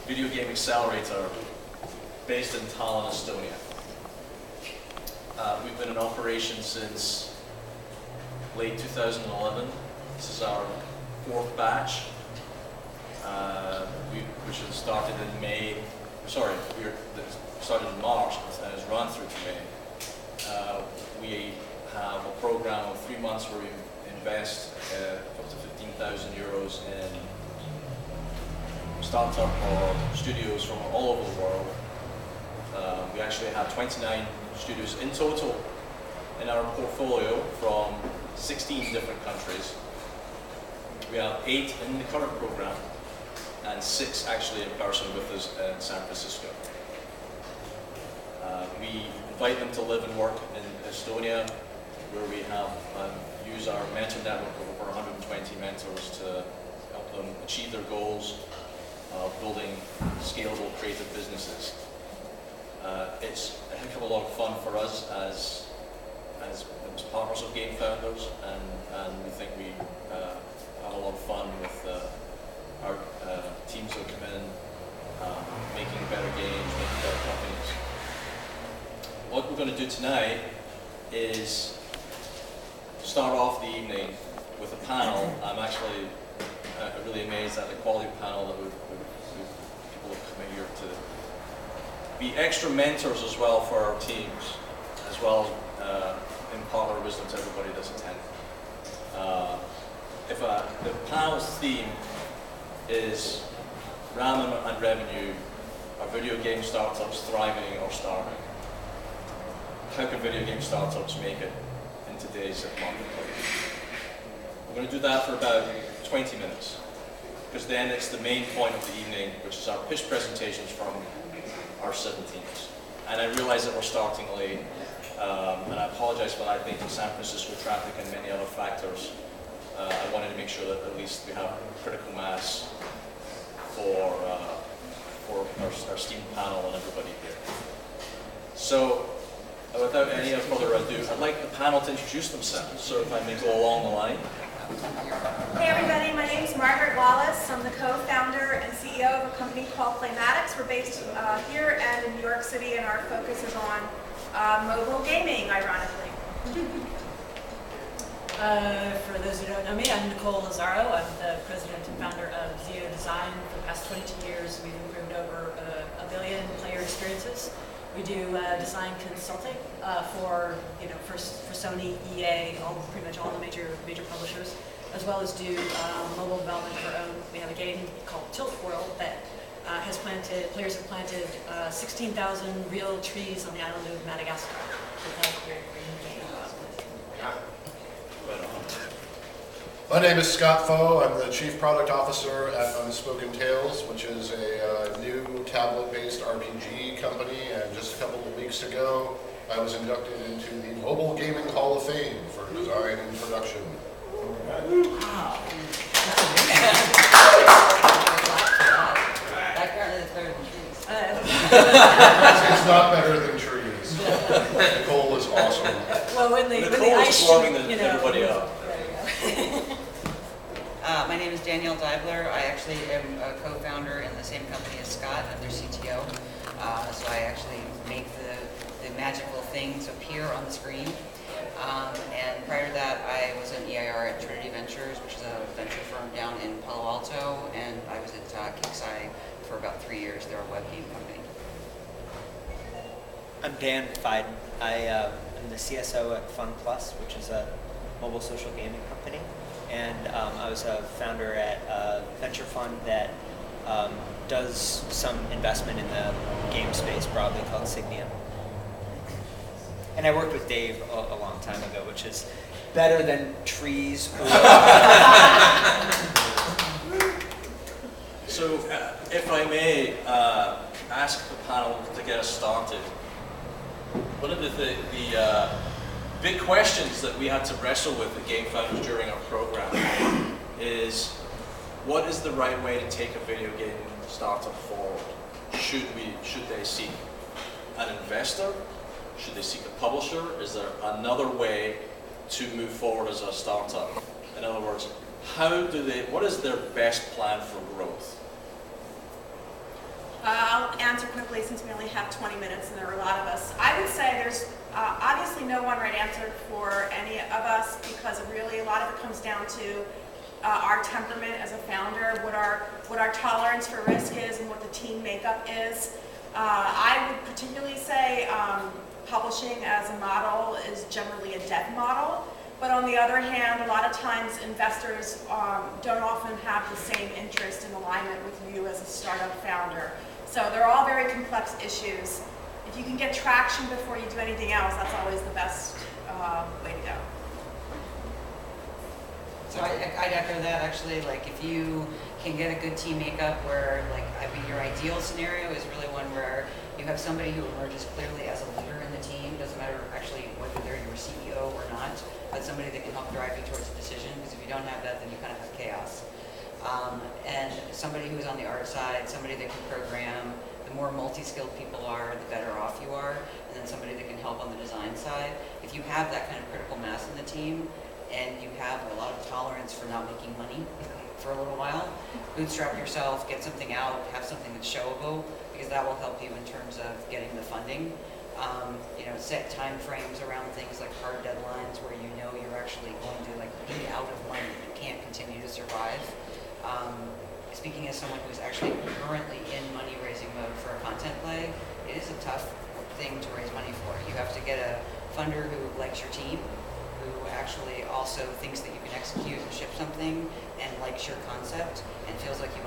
video game accelerator based in Tallinn, Estonia. We've been in operation since late 2011. This is our fourth batch, which has started in May. Sorry, started in March and has run through to May. We have a program of 3 months where we invest up to 15,000 euros in startup or studios from all over the world. We actually have 29 studios in total in our portfolio from 16 different countries. We have 8 in the current program and 6 actually in person with us in San Francisco. We invite them to live and work in Estonia, where we have used our mentor network of over 120 mentors to help them achieve their goals of building scalable creative businesses. It's a heck of a lot of fun for us as partners of GameFounders, and we think we have a lot of fun with our teams that come in, making better games, making better companies. What we're going to do tonight is start off the evening with a panel. I'm actually really amazed at the quality of panel that people have come in here to be extra mentors as well for our teams, as well as impart our wisdom to everybody that's attending. If the panel's theme is ramen and revenue, are video game startups thriving or starving? How can video game startups make it in today's marketplace? We're going to do that for about 20 minutes, because then it's the main point of the evening, which is our pitch presentations from our 7 teams. And I realize that we're starting late, and I apologize for that. I think San Francisco traffic and many other factors, I wanted to make sure that at least we have critical mass for our STEAM panel and everybody here. So, without any further ado, I'd like the panel to introduce themselves, so if I may go along the line. Hey everybody, my name is Margaret Wallace. I'm the co-founder and CEO of a company called Playmatics. We're based here and in New York City, and our focus is on mobile gaming, ironically. For those who don't know me, I'm Nicole Lazaro. I'm the president and founder of Zio Design. For the past 22 years, we've improved over a billion player experiences. We do design consulting for Sony, EA, pretty much all the major publishers, as well as do mobile development of our own. We have a game called Tilt World that players have planted 16,000 real trees on the island of Madagascar. My name is Scott Foe. I'm the Chief Product Officer at Unspoken Tales, which is a new tablet-based RPG company, and just a couple of weeks ago, I was inducted into the Mobile Gaming Hall of Fame for design and production. Wow. It's not better than trees. Nicole is awesome. Well, when the ice is warming everybody up. My name is Danielle Deibler. I actually am a co-founder in the same company as Scott. I'm their CTO. So I actually make the magical things appear on the screen. And prior to that, I was an EIR at Trinity Ventures, which is a venture firm down in Palo Alto. And I was at Kixeye for about 3 years. They're a web game company. I'm Dan Fiden. I am the CSO at Fun Plus, which is a mobile social gaming company. And I was a founder at a venture fund that does some investment in the game space broadly called Signia. And I worked with Dave a long time ago, which is better than trees. So, if I may ask the panel to get us started, one of the big questions that we had to wrestle with at GameFounders during our program is, what is the right way to take a video game startup forward? Should they seek an investor? Should they seek a publisher? Is there another way to move forward as a startup? In other words, what is their best plan for growth? answer quickly since we only have 20 minutes and there are a lot of us. I would say there's obviously no one right answer for any of us, because really a lot of it comes down to our temperament as a founder, what our tolerance for risk is and what the team makeup is. I would particularly say publishing as a model is generally a debt model. But on the other hand, a lot of times investors don't often have the same interest and alignment with you as a startup founder. So they're all very complex issues. If you can get traction before you do anything else, that's always the best way to go. So I'd echo that actually. Like if you can get a good team makeup where, like, I mean, your ideal scenario is really one where you have somebody who emerges clearly as a leader in the team. Doesn't matter actually whether they're your CEO or not, but somebody that can help drive you towards a decision. Because if you don't have that, then you kind of have chaos. And somebody who's on the art side, somebody that can program. The more multi-skilled people are, the better off you are. And then somebody that can help on the design side. If you have that kind of critical mass in the team, and you have a lot of tolerance for not making money for a little while, bootstrap yourself, get something out, have something that's showable, because that will help you in terms of getting the funding. Set time frames around things like hard deadlines where you know you're actually going to be out of money. You can't continue to survive. Speaking as someone who's actually currently in money raising mode for a content play, it is a tough thing to raise money for. You have to get a funder who likes your team, who actually also thinks that you can execute and ship something and likes your concept and feels like you